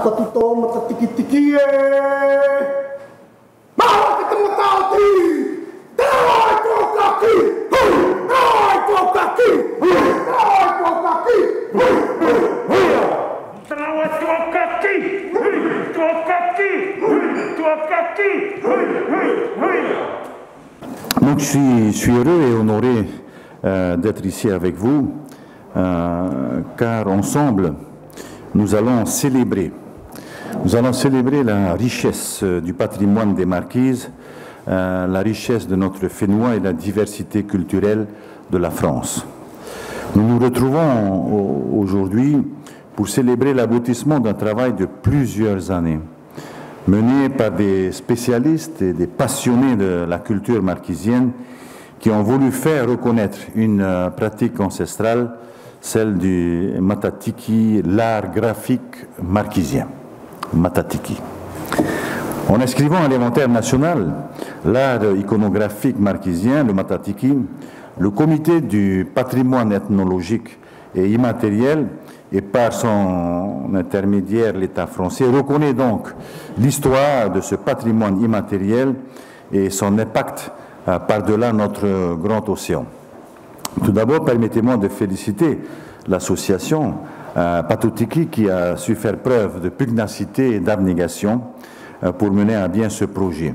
Katuto matatiki-tiki bawa kita matati dai kokaki dai kokaki dai kokaki Trawat kokaki kokaki kokaki. Donc je suis heureux et honoré d'être ici avec vous car ensemble nous allons célébrer la richesse du patrimoine des Marquises, la richesse de notre Fénois et la diversité culturelle de la France. Nous nous retrouvons aujourd'hui pour célébrer l'aboutissement d'un travail de plusieurs années, mené par des spécialistes et des passionnés de la culture marquisienne qui ont voulu faire reconnaître une pratique ancestrale, celle du matatiki, l'art graphique marquisien. Matatiki. En inscrivant à l'inventaire national l'art iconographique marquisien, le matatiki, le comité du patrimoine ethnologique et immatériel, et par son intermédiaire l'État français, reconnaît donc l'histoire de ce patrimoine immatériel et son impact par-delà notre grand océan. Tout d'abord, permettez-moi de féliciter l'association Patotiki qui a su faire preuve de pugnacité et d'abnégation pour mener à bien ce projet.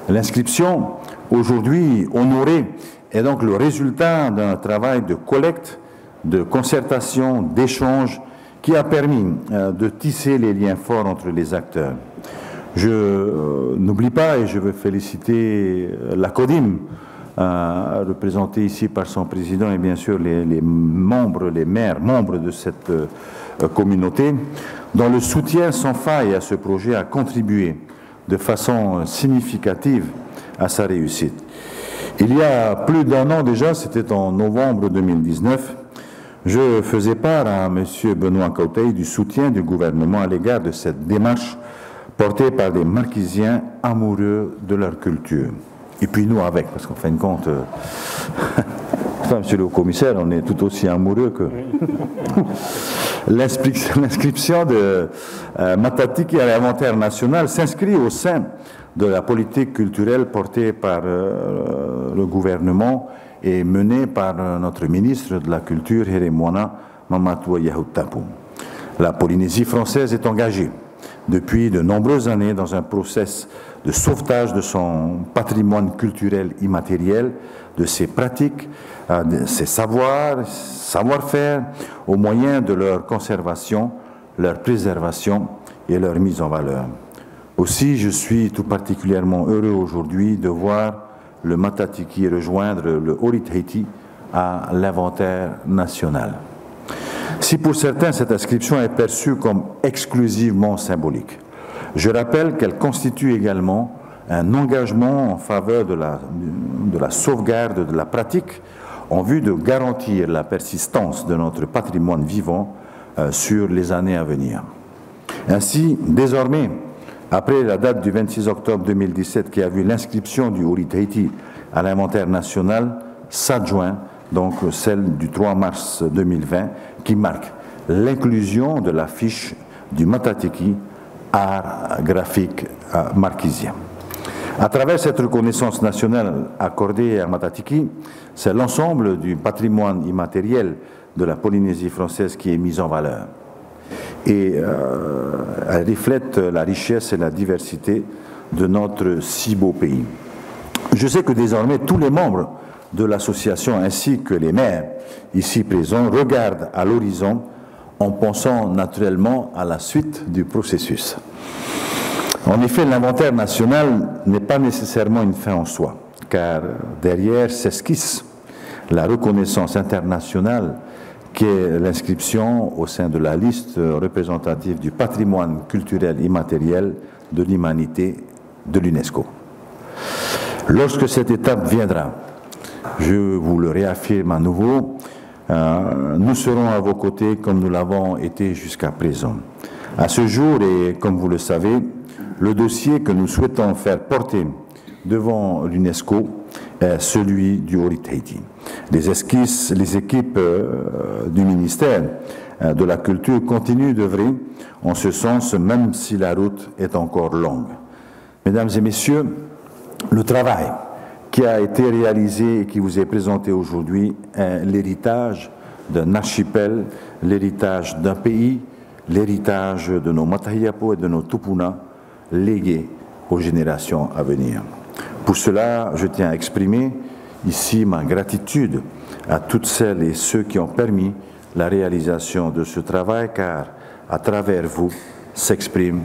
L'inscription, aujourd'hui honorée, est donc le résultat d'un travail de collecte, de concertation, d'échange qui a permis de tisser les liens forts entre les acteurs. Je n'oublie pas, et je veux féliciter la CODIM, représentée ici par son président et bien sûr les membres, les maires, membres de cette communauté, dont le soutien sans faille à ce projet a contribué de façon significative à sa réussite. Il y a plus d'un an déjà, c'était en novembre 2019, je faisais part à M. Benoît Cauteil du soutien du gouvernement à l'égard de cette démarche portée par des Marquisiens amoureux de leur culture. Et puis nous avec, parce qu'en fin de compte, monsieur le commissaire, on est tout aussi amoureux que... L'inscription de Matatiki à l'inventaire national s'inscrit au sein de la politique culturelle portée par le gouvernement et menée par notre ministre de la Culture, Hérémoana Mamadou Yahoutampou. La Polynésie française est engagée depuis de nombreuses années dans un processus de sauvetage de son patrimoine culturel immatériel, de ses pratiques, de ses savoir-faire, au moyen de leur conservation, leur préservation et leur mise en valeur. Aussi, je suis tout particulièrement heureux aujourd'hui de voir le Matatiki rejoindre le Orit-Haiti à l'inventaire national. Si pour certains cette inscription est perçue comme exclusivement symbolique, je rappelle qu'elle constitue également un engagement en faveur de la sauvegarde de la pratique en vue de garantir la persistance de notre patrimoine vivant sur les années à venir. Ainsi, désormais, après la date du 26 octobre 2017 qui a vu l'inscription du Orit-Haiti à l'inventaire national, s'adjoint donc celle du 3 mars 2020 qui marque l'inclusion de la fiche du Matatiki, art graphique marquisien. À travers cette reconnaissance nationale accordée à Matatiki, c'est l'ensemble du patrimoine immatériel de la Polynésie française qui est mis en valeur. Et elle reflète la richesse et la diversité de notre si beau pays. Je sais que désormais tous les membres de l'association ainsi que les maires ici présents regardent à l'horizon en pensant naturellement à la suite du processus. En effet, l'inventaire national n'est pas nécessairement une fin en soi, car derrière s'esquisse la reconnaissance internationale qu'est l'inscription au sein de la liste représentative du patrimoine culturel immatériel de l'humanité de l'UNESCO. Lorsque cette étape viendra, je vous le réaffirme à nouveau, nous serons à vos côtés comme nous l'avons été jusqu'à présent. À ce jour, et comme vous le savez, le dossier que nous souhaitons faire porter devant l'UNESCO est celui du Orit-Haiti. Les équipes du ministère de la culture continue d'œuvrer en ce sens, même si la route est encore longue. Mesdames et messieurs, le travail qui a été réalisé et qui vous est présenté aujourd'hui est l'héritage d'un archipel, l'héritage d'un pays, l'héritage de nos Matahiapo et de nos Tupuna, légués aux générations à venir. Pour cela, je tiens à exprimer ici ma gratitude à toutes celles et ceux qui ont permis la réalisation de ce travail, car à travers vous s'expriment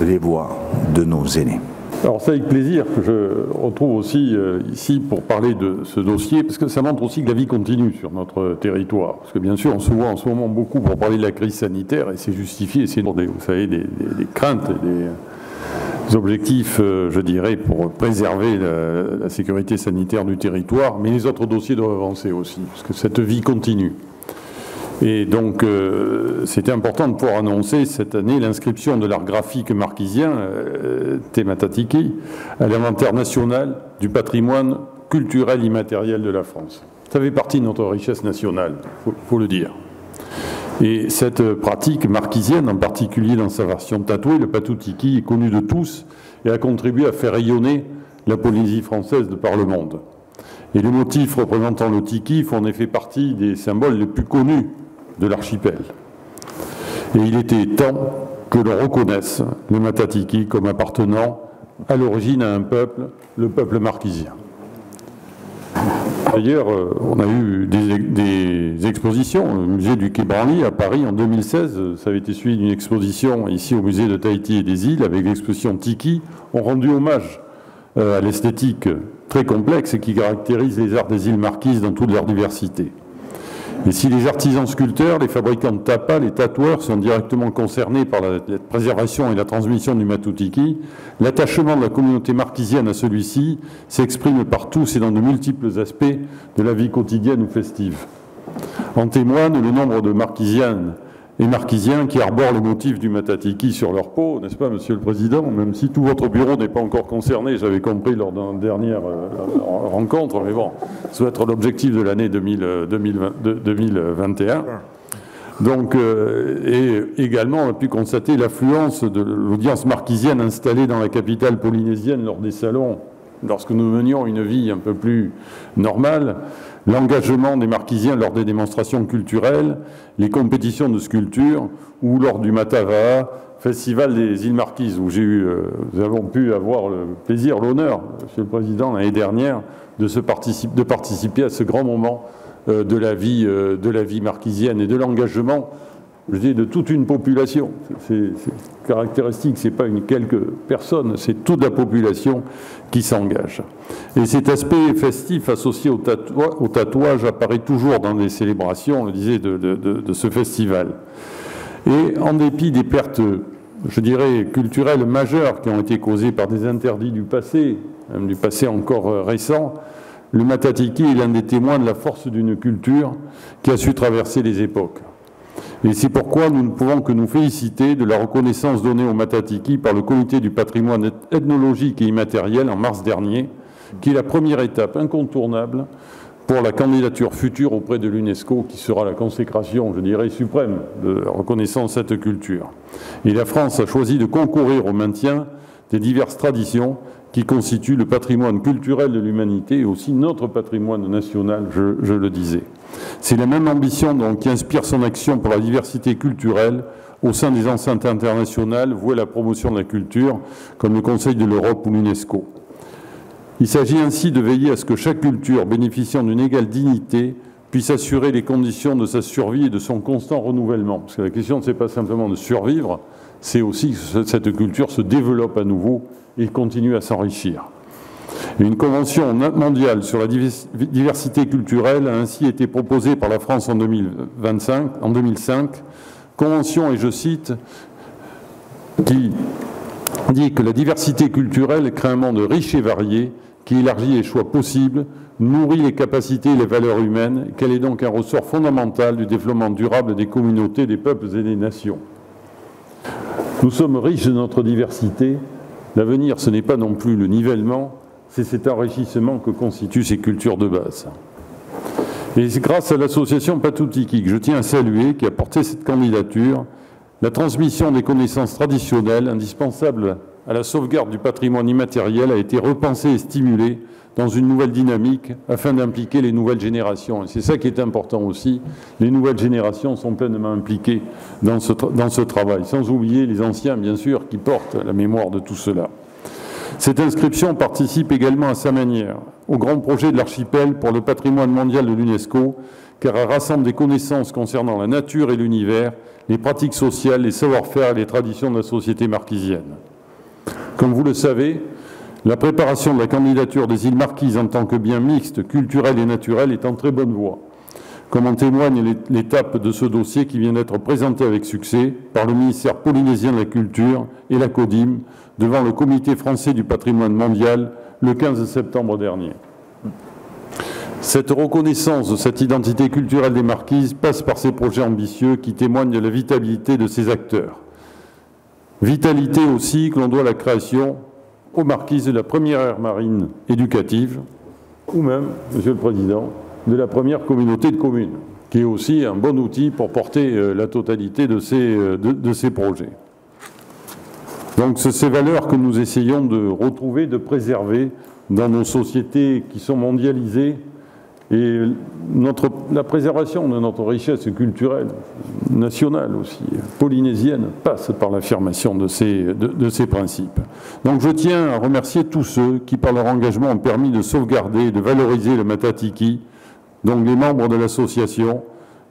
les voix de nos aînés. Alors c'est avec plaisir que je retrouve aussi ici pour parler de ce dossier, parce que ça montre aussi que la vie continue sur notre territoire. Parce que bien sûr, on se voit en ce moment beaucoup pour parler de la crise sanitaire, et c'est justifié, c'est vous savez, des craintes et des objectifs, je dirais, pour préserver la sécurité sanitaire du territoire, mais les autres dossiers doivent avancer aussi, parce que cette vie continue. Et donc, c'était important de pouvoir annoncer cette année l'inscription de l'art graphique marquisien, Te Matatiki, à l'inventaire national du patrimoine culturel immatériel de la France. Ça fait partie de notre richesse nationale, faut le dire. Et cette pratique marquisienne, en particulier dans sa version tatouée, le patutiki, est connue de tous et a contribué à faire rayonner la Polynésie française de par le monde. Et les motifs représentant le tiki font en effet partie des symboles les plus connus de l'archipel. Et il était temps que l'on reconnaisse le Matatiki comme appartenant à l'origine à un peuple, le peuple marquisien. D'ailleurs, on a eu des expositions au musée du Quai Branly à Paris en 2016. Ça avait été suivi d'une exposition ici au musée de Tahiti et des îles avec l'exposition Tiki. On rendu hommage à l'esthétique très complexe et qui caractérise les arts des îles Marquises dans toute leur diversité. Et si les artisans sculpteurs, les fabricants de tapas, les tatoueurs sont directement concernés par la préservation et la transmission du Matutiki, l'attachement de la communauté marquisienne à celui-ci s'exprime par tous et dans de multiples aspects de la vie quotidienne ou festive. En témoigne le nombre de marquisiennes et marquisiens qui arborent le motif du Matatiki sur leur peau, n'est-ce pas, Monsieur le Président? Même si tout votre bureau n'est pas encore concerné, j'avais compris lors d'une dernière rencontre, mais bon, ça doit être l'objectif de l'année 2021. Donc, et également, on a pu constater l'affluence de l'audience marquisienne installée dans la capitale polynésienne lors des salons, lorsque nous menions une vie un peu plus normale, l'engagement des marquisiens lors des démonstrations culturelles, les compétitions de sculpture ou lors du Matava, Festival des îles Marquises, où nous avons pu avoir le plaisir, l'honneur, Monsieur le Président, l'année dernière, de participer à ce grand moment de la vie marquisienne et de l'engagement, je dis, de toute une population. C'est caractéristique, ce n'est pas quelques personnes, c'est toute la population qui s'engage. Et cet aspect festif associé au tatouage apparaît toujours dans les célébrations, on le disait, de ce festival. Et en dépit des pertes, je dirais, culturelles majeures qui ont été causées par des interdits du passé, même du passé encore récent, le Matatiki est l'un des témoins de la force d'une culture qui a su traverser les époques. Et c'est pourquoi nous ne pouvons que nous féliciter de la reconnaissance donnée au Matatiki par le Comité du patrimoine ethnologique et immatériel en mars dernier, qui est la première étape incontournable pour la candidature future auprès de l'UNESCO, qui sera la consécration, je dirais, suprême de la reconnaissance de cette culture. Et la France a choisi de concourir au maintien des diverses traditions qui constituent le patrimoine culturel de l'humanité et aussi notre patrimoine national, je le disais. C'est la même ambition donc qui inspire son action pour la diversité culturelle au sein des enceintes internationales vouées à la promotion de la culture, comme le Conseil de l'Europe ou l'UNESCO. Il s'agit ainsi de veiller à ce que chaque culture bénéficiant d'une égale dignité puisse assurer les conditions de sa survie et de son constant renouvellement. Parce que la question, ce n'est pas simplement de survivre, c'est aussi que cette culture se développe à nouveau et continue à s'enrichir. Une convention mondiale sur la diversité culturelle a ainsi été proposée par la France en 2005, convention, et je cite, qui dit que la diversité culturelle crée un monde riche et varié, qui élargit les choix possibles, nourrit les capacités et les valeurs humaines, qu'elle est donc un ressort fondamental du développement durable des communautés, des peuples et des nations. Nous sommes riches de notre diversité. L'avenir, ce n'est pas non plus le nivellement, c'est cet enrichissement que constituent ces cultures de base. Et c'est grâce à l'association Patutikii que je tiens à saluer, qui a porté cette candidature, la transmission des connaissances traditionnelles indispensables à la sauvegarde du patrimoine immatériel a été repensée et stimulée dans une nouvelle dynamique afin d'impliquer les nouvelles générations. Et c'est ça qui est important aussi. Les nouvelles générations sont pleinement impliquées dans ce travail, sans oublier les anciens, bien sûr, qui portent la mémoire de tout cela. Cette inscription participe également à sa manière au grand projet de l'archipel pour le patrimoine mondial de l'UNESCO, car elle rassemble des connaissances concernant la nature et l'univers, les pratiques sociales, les savoir-faire et les traditions de la société marquisienne. Comme vous le savez, la préparation de la candidature des îles Marquises en tant que bien mixte, culturel et naturel est en très bonne voie, comme en témoigne l'étape de ce dossier qui vient d'être présenté avec succès par le ministère polynésien de la Culture et la CODIM devant le Comité français du patrimoine mondial le 15 septembre dernier. Cette reconnaissance de cette identité culturelle des Marquises passe par ces projets ambitieux qui témoignent de la vitalité de ces acteurs. Vitalité aussi que l'on doit à la création aux Marquises de la première aire marine éducative, ou même, Monsieur le Président, de la première communauté de communes, qui est aussi un bon outil pour porter la totalité de ces projets. Donc, c'est ces valeurs que nous essayons de retrouver, de préserver dans nos sociétés qui sont mondialisées. Et la préservation de notre richesse culturelle, nationale aussi, polynésienne, passe par l'affirmation de ces principes. Donc je tiens à remercier tous ceux qui, par leur engagement, ont permis de sauvegarder et de valoriser le Matatiki, donc les membres de l'association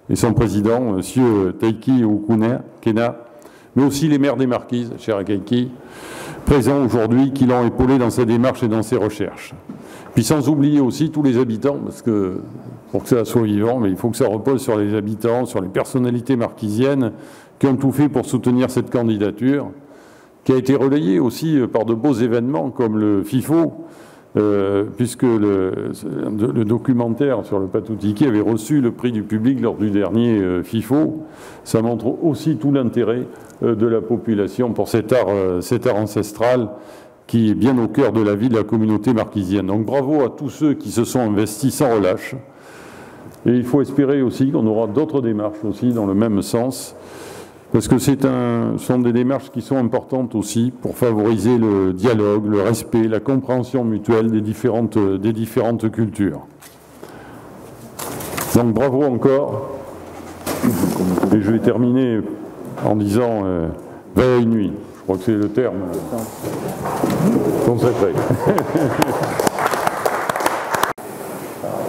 et son président, M. Taiki Ukuna-Kena, mais aussi les maires des Marquises, cher Akaiki, présents aujourd'hui, qui l'ont épaulé dans sa démarche et dans ses recherches. Puis sans oublier aussi tous les habitants, parce que pour que ça soit vivant, mais il faut que ça repose sur les habitants, sur les personnalités marquisiennes qui ont tout fait pour soutenir cette candidature, qui a été relayée aussi par de beaux événements comme le FIFO, puisque le documentaire sur le Patutikii avait reçu le prix du public lors du dernier FIFO. Ça montre aussi tout l'intérêt de la population pour cet art ancestral qui est bien au cœur de la vie de la communauté marquisienne. Donc bravo à tous ceux qui se sont investis sans relâche. Et il faut espérer aussi qu'on aura d'autres démarches aussi dans le même sens, parce que ce sont des démarches qui sont importantes aussi pour favoriser le dialogue, le respect, la compréhension mutuelle des différentes cultures. Donc bravo encore. Et je vais terminer en disant veille et nuit. Je crois que c'est le terme consacré.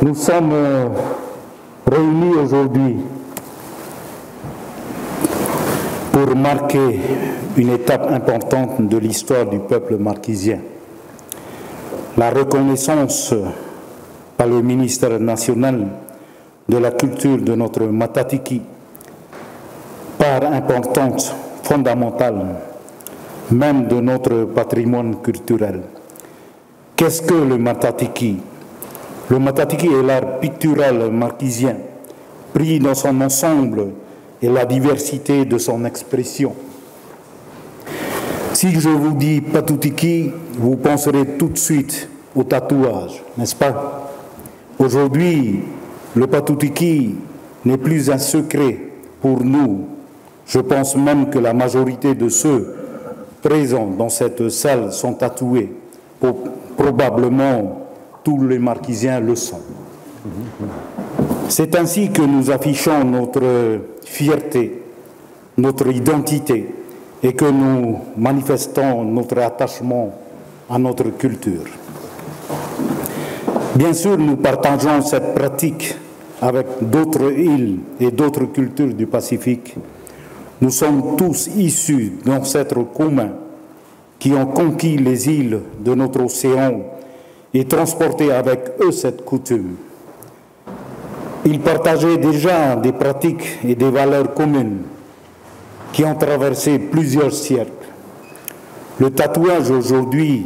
Nous sommes réunis aujourd'hui pour marquer une étape importante de l'histoire du peuple marquisien. La reconnaissance par le ministère national de la culture de notre Matatiki, part importante, fondamentale, même de notre patrimoine culturel. Qu'est-ce que le Matatiki? Le Matatiki est l'art pictural marquisien, pris dans son ensemble et la diversité de son expression. Si je vous dis Patutikii, vous penserez tout de suite au tatouage, n'est-ce pas? Aujourd'hui, le Patutikii n'est plus un secret pour nous. Je pense même que la majorité de ceux présents dans cette salle sont tatoués. Probablement, tous les Marquisiens le sont. C'est ainsi que nous affichons notre fierté, notre identité, et que nous manifestons notre attachement à notre culture. Bien sûr, nous partageons cette pratique avec d'autres îles et d'autres cultures du Pacifique. Nous sommes tous issus d'ancêtres communs qui ont conquis les îles de notre océan et transporté avec eux cette coutume. Ils partageaient déjà des pratiques et des valeurs communes qui ont traversé plusieurs siècles. Le tatouage aujourd'hui,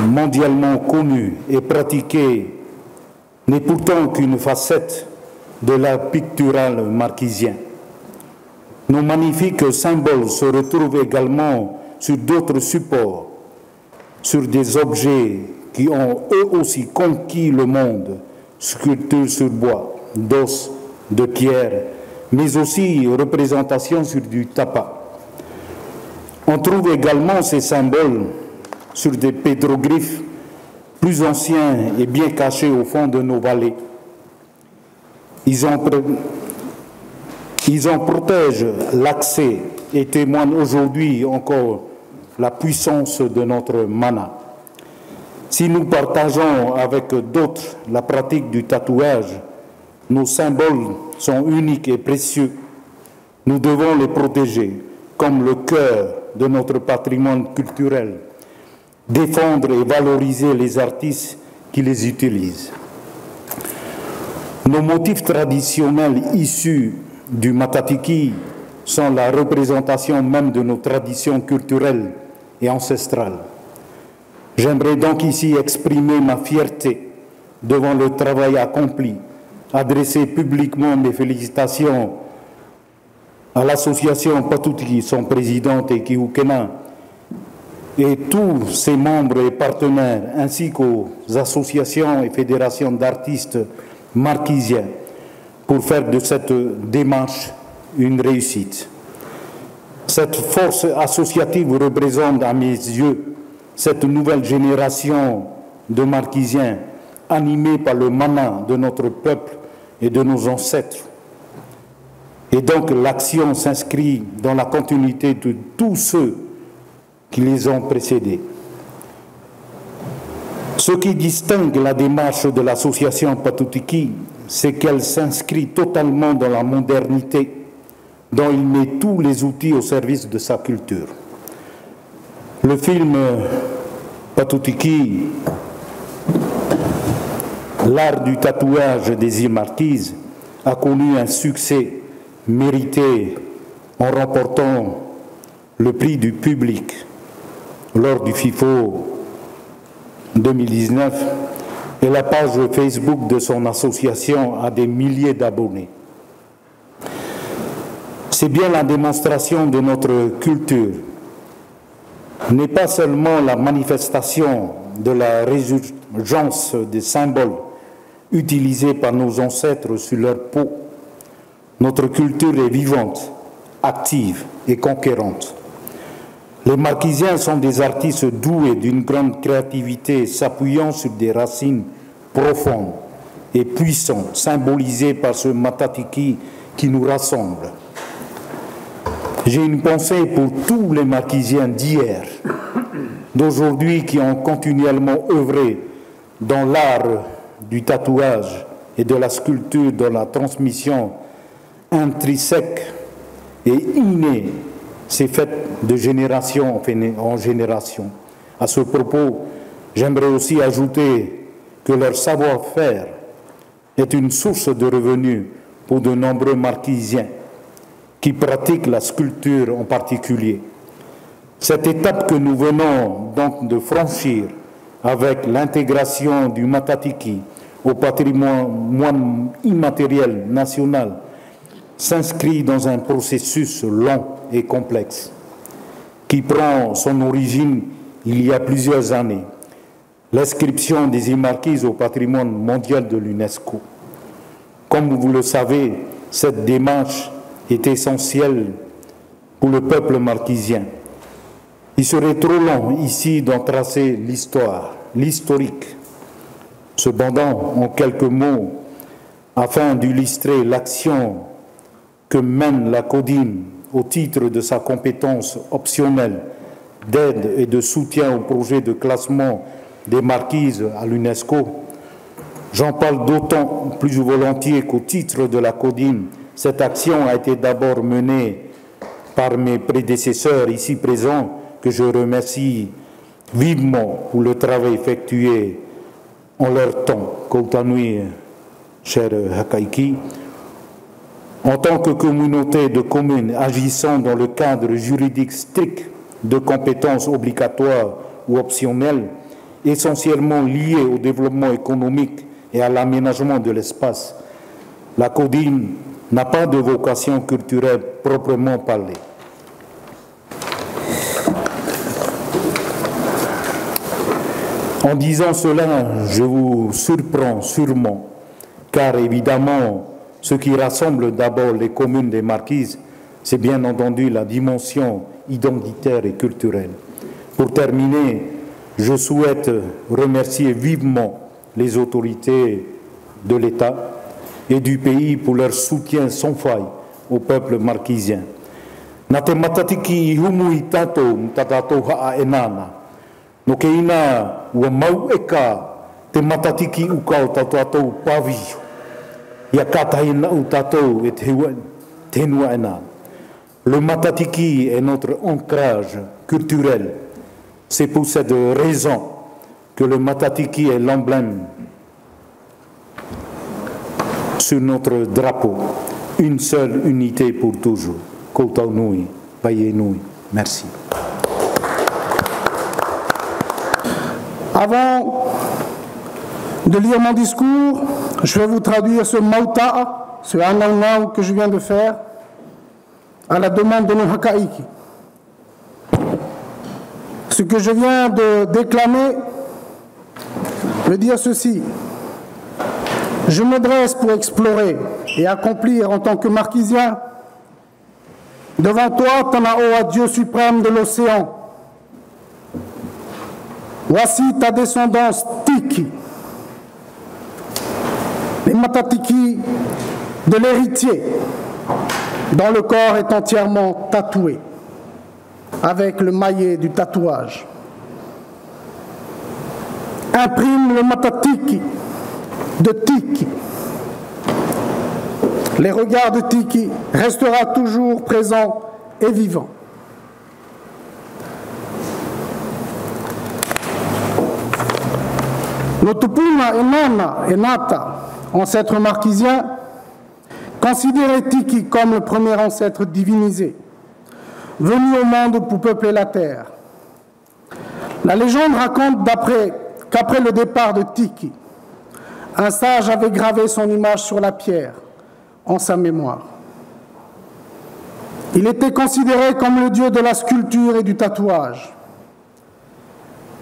mondialement connu et pratiqué, n'est pourtant qu'une facette de l'art pictural marquisien. Nos magnifiques symboles se retrouvent également sur d'autres supports, sur des objets qui ont eux aussi conquis le monde, sculptures sur bois, d'os, de pierre, mais aussi représentations sur du tapa. On trouve également ces symboles sur des pétroglyphes plus anciens et bien cachés au fond de nos vallées. Ils en protègent l'accès et témoignent aujourd'hui encore la puissance de notre mana. Si nous partageons avec d'autres la pratique du tatouage, nos symboles sont uniques et précieux. Nous devons les protéger comme le cœur de notre patrimoine culturel, défendre et valoriser les artistes qui les utilisent. Nos motifs traditionnels issus du Matatiki sont la représentation même de nos traditions culturelles et ancestrales. J'aimerais donc ici exprimer ma fierté devant le travail accompli, adresser publiquement mes félicitations à l'association Patuti, son président Eki Kena, et tous ses membres et partenaires, ainsi qu'aux associations et fédérations d'artistes marquisiens, pour faire de cette démarche une réussite. Cette force associative représente à mes yeux cette nouvelle génération de marquisiens animés par le mana de notre peuple et de nos ancêtres. Et donc l'action s'inscrit dans la continuité de tous ceux qui les ont précédés. Ce qui distingue la démarche de l'association Patutiki, c'est qu'elle s'inscrit totalement dans la modernité, dont il met tous les outils au service de sa culture. Le film Patutiki, l'art du tatouage des îles Marquises, a connu un succès mérité en remportant le prix du public lors du FIFO 2019, et la page Facebook de son association a des milliers d'abonnés. C'est bien la démonstration de notre culture, n'est pas seulement la manifestation de la résurgence des symboles utilisés par nos ancêtres sur leur peau. Notre culture est vivante, active et conquérante. Les Marquisiens sont des artistes doués d'une grande créativité, s'appuyant sur des racines profondes et puissantes, symbolisées par ce Matatiki qui nous rassemble. J'ai une pensée pour tous les Marquisiens d'hier, d'aujourd'hui, qui ont continuellement œuvré dans l'art du tatouage et de la sculpture, dans la transmission intrinsèque et innée, c'est fait de génération en génération. À ce propos, j'aimerais aussi ajouter que leur savoir-faire est une source de revenus pour de nombreux Marquisiens qui pratiquent la sculpture en particulier. Cette étape que nous venons donc de franchir avec l'intégration du Matatiki au patrimoine immatériel national s'inscrit dans un processus long et complexe qui prend son origine il y a plusieurs années, l'inscription des îles Marquises au patrimoine mondial de l'UNESCO. Comme vous le savez, cette démarche est essentielle pour le peuple marquisien. Il serait trop long ici d'en tracer l'histoire, l'historique. Cependant, en quelques mots, afin d'illustrer l'action que mène la CODIM au titre de sa compétence optionnelle d'aide et de soutien au projet de classement des Marquises à l'UNESCO, j'en parle d'autant plus volontiers qu'au titre de la CODIM, cette action a été d'abord menée par mes prédécesseurs ici présents, que je remercie vivement pour le travail effectué en leur temps. Koutanui, cher Hakaiki, en tant que communauté de communes agissant dans le cadre juridique strict de compétences obligatoires ou optionnelles, essentiellement liées au développement économique et à l'aménagement de l'espace, la CODIM n'a pas de vocation culturelle proprement parlée. En disant cela, je vous surprends sûrement, car évidemment, ce qui rassemble d'abord les communes des Marquises, c'est bien entendu la dimension identitaire et culturelle. Pour terminer, je souhaite remercier vivement les autorités de l'État et du pays pour leur soutien sans faille au peuple marquisien. Nā te matatiki I humu I tātou mtatatou haa e nāna. No ke ina ua mau eka te matatiki uka o tātou pāwio. Ia kātahi na u tātou e te henua e nāna. Le matatiki est notre ancrage culturel. C'est pour cette raison que le matatiki est l'emblème sur notre drapeau. Une seule unité pour toujours. Koutou nui, paye nui. Merci. Avant de lire mon discours, je vais vous traduire ce mauta'a, ce anaunau que je viens de faire, à la demande de nos hakaiki. Ce que je viens de déclamer veut dire ceci. Je me dresse pour explorer et accomplir en tant que marquisien devant toi, Tanao, Dieu suprême de l'océan. Voici ta descendance Tiki, les matatiki de l'héritier, dont le corps est entièrement tatoué, avec le maillet du tatouage. Imprime le matatiki de Tiki. Les regards de Tiki restera toujours présent et vivant. Notupuna et Nana et Nata, ancêtres marquisiens, considéraient Tiki comme le premier ancêtre divinisé, venu au monde pour peupler la terre. La légende raconte qu'après le départ de Tiki, un sage avait gravé son image sur la pierre en sa mémoire. Il était considéré comme le dieu de la sculpture et du tatouage.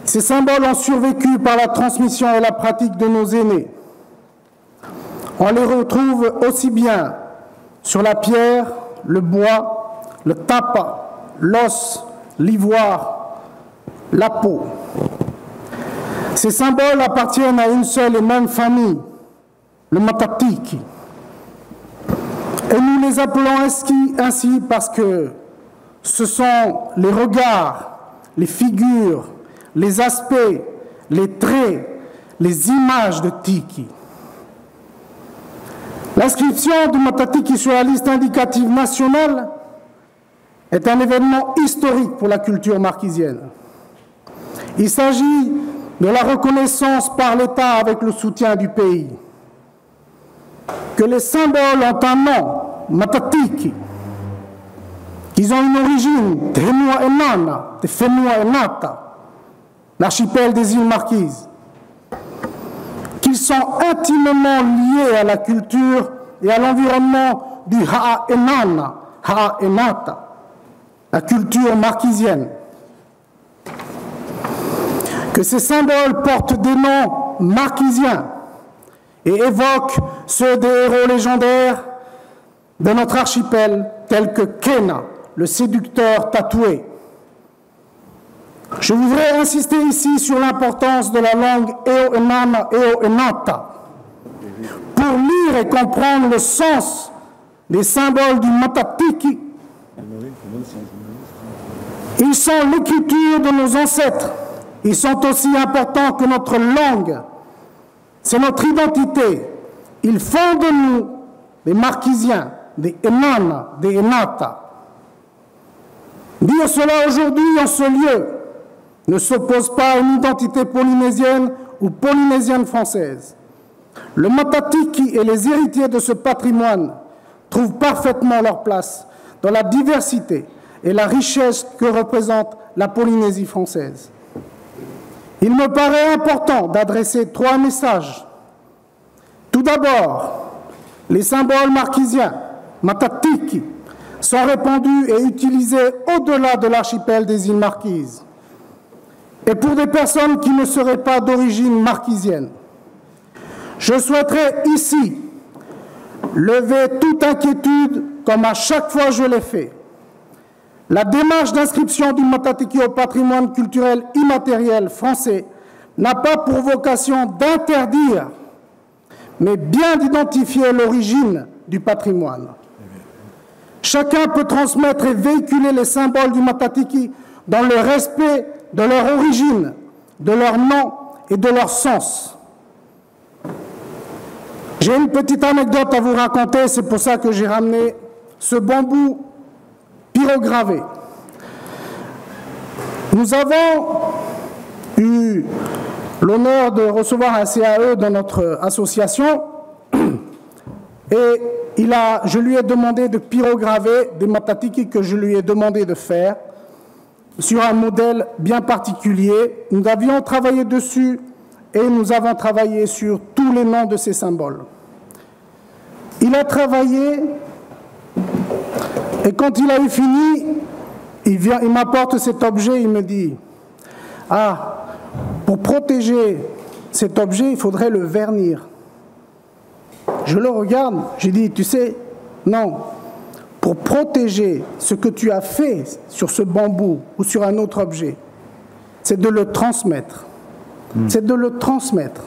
Ces symboles ont survécu par la transmission et la pratique de nos aînés. On les retrouve aussi bien sur la pierre, le bois, le tapa, l'os, l'ivoire, la peau. Ces symboles appartiennent à une seule et même famille, le matatiki. Et nous les appelons ainsi parce que ce sont les regards, les figures, les aspects, les traits, les images de Tiki. L'inscription du matatiki sur la liste indicative nationale est un événement historique pour la culture marquisienne. Il s'agit de la reconnaissance par l'État avec le soutien du pays. Que les symboles ont un nom, matatiki, qu'ils ont une origine, Tenua et Nana, Fenua et Nata, l'archipel des îles Marquises, qu'ils sont intimement liés à la culture et à l'environnement du Ha'a et Nana, Ha'a et Nata, la culture marquisienne. Que ces symboles portent des noms marquisiens et évoquent ceux des héros légendaires de notre archipel, tels que Kena, le séducteur tatoué. Je voudrais insister ici sur l'importance de la langue Eo-Enana, Eo-Enata, pour lire et comprendre le sens des symboles du matatiki. Ils sont l'écriture de nos ancêtres. Ils sont aussi importants que notre langue. C'est notre identité. Ils font de nous des Marquisiens, des Enana, des Enata. Dire cela aujourd'hui en ce lieu ne s'oppose pas à une identité polynésienne ou polynésienne française. Le matatiki et les héritiers de ce patrimoine trouvent parfaitement leur place dans la diversité et la richesse que représente la Polynésie française. Il me paraît important d'adresser 3 messages. Tout d'abord, les symboles marquisiens, matatiki, sont répandus et utilisés au-delà de l'archipel des îles Marquises. Et pour des personnes qui ne seraient pas d'origine marquisienne, Je souhaiterais ici lever toute inquiétude comme à chaque fois je l'ai fait. La démarche d'inscription du Matatiki au patrimoine culturel immatériel français n'a pas pour vocation d'interdire, mais bien d'identifier l'origine du patrimoine. Chacun peut transmettre et véhiculer les symboles du Matatiki dans le respect de leur origine, de leur nom et de leur sens. J'ai une petite anecdote à vous raconter, c'est pour ça que j'ai ramené ce bambou pyrogravé. Nous avons eu l'honneur de recevoir un CAE dans notre association et je lui ai demandé de pyrograver des Matatiki que je lui ai demandé de faire sur un modèle bien particulier. Nous avions travaillé dessus et nous avons travaillé sur tous les noms de ces symboles. Il a travaillé et quand il a eu fini, il m'apporte cet objet, il me dit « Ah, pour protéger cet objet, il faudrait le vernir. » Je le regarde, je dis « Tu sais, non, pour protéger ce que tu as fait sur ce bambou ou sur un autre objet, c'est de le transmettre. C'est de le transmettre. »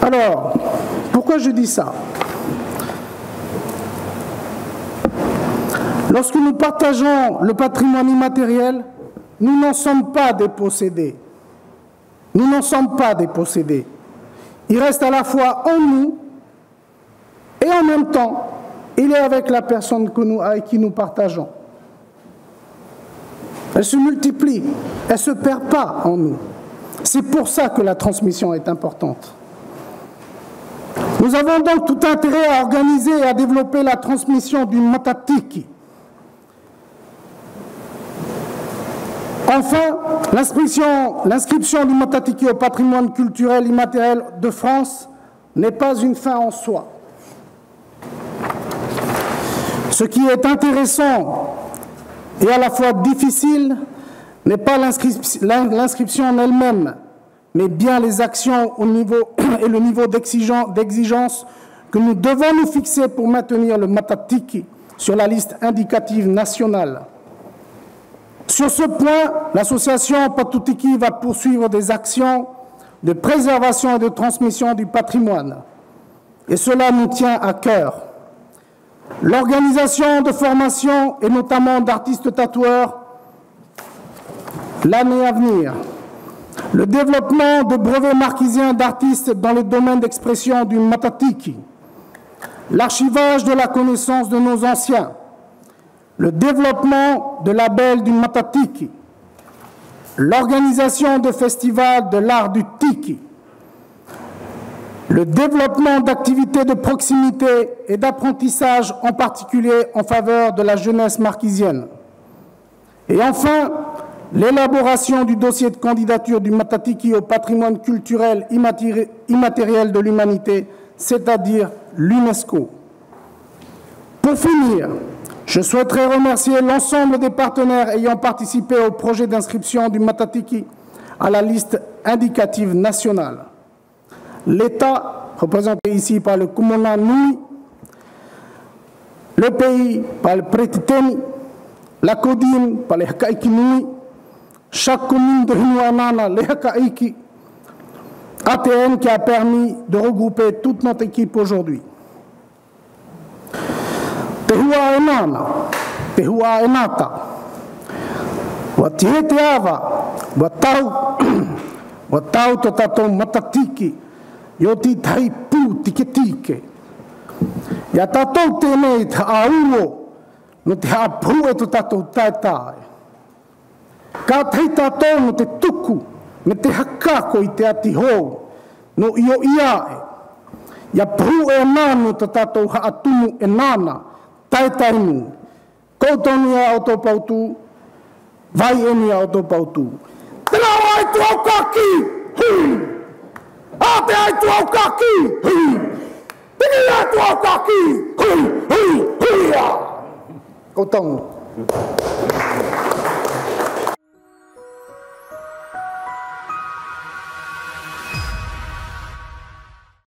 Alors, pourquoi je dis ça? Lorsque nous partageons le patrimoine immatériel, nous n'en sommes pas des possédés. Nous n'en sommes pas des possédés. Il reste à la fois en nous et en même temps, il est avec la personne avec qui nous partageons. Elle se multiplie, elle ne se perd pas en nous. C'est pour ça que la transmission est importante. Nous avons donc tout intérêt à organiser et à développer la transmission du Matatiki. Enfin, l'inscription du Matatiki au patrimoine culturel immatériel de France n'est pas une fin en soi. Ce qui est intéressant et à la fois difficile n'est pas l'inscription en elle-même, mais bien les actions au niveau et le niveau d'exigence que nous devons nous fixer pour maintenir le Matatiki sur la liste indicative nationale. Sur ce point, l'association Patutiki va poursuivre des actions de préservation et de transmission du patrimoine. Et cela nous tient à cœur. L'organisation de formation, et notamment d'artistes tatoueurs, l'année à venir. Le développement de brevets marquisiens d'artistes dans le domaine d'expression du Matatiki. L'archivage de la connaissance de nos anciens. Le développement de labels du Matatiki, l'organisation de festivals de l'art du Tiki, le développement d'activités de proximité et d'apprentissage, en particulier en faveur de la jeunesse marquisienne. Et enfin, l'élaboration du dossier de candidature du Matatiki au patrimoine culturel immatériel de l'humanité, c'est-à-dire l'UNESCO. Pour finir, je souhaiterais remercier l'ensemble des partenaires ayant participé au projet d'inscription du Matatiki à la liste indicative nationale. L'État, représenté ici par le Kumona Nui, le pays par le Pretiteni, la CODIM par les Hakaiki Nui, chaque commune de Hinuanana, les Hakaiki, ATN qui a permis de regrouper toute notre équipe aujourd'hui. Te hua e nana, te hua e nata. Wa tihe te awa, wa tau to tatou Matatiki, yo ti tai pū tike tike. Ia tatou tēnei te auo, no te hapū e to tatou taetae. Ka tei tatou no te tuku, me te hakako i te ati hou, no io iae. Ia pū e nānu to tatou haatumu e nāna, taetainu, koutoni a o tō pautu, vai eni a o tō pautu. Tēnā ai tu au kaki! Ate ai tu au kaki! Tēnā ai tu au kaki! Koutoni.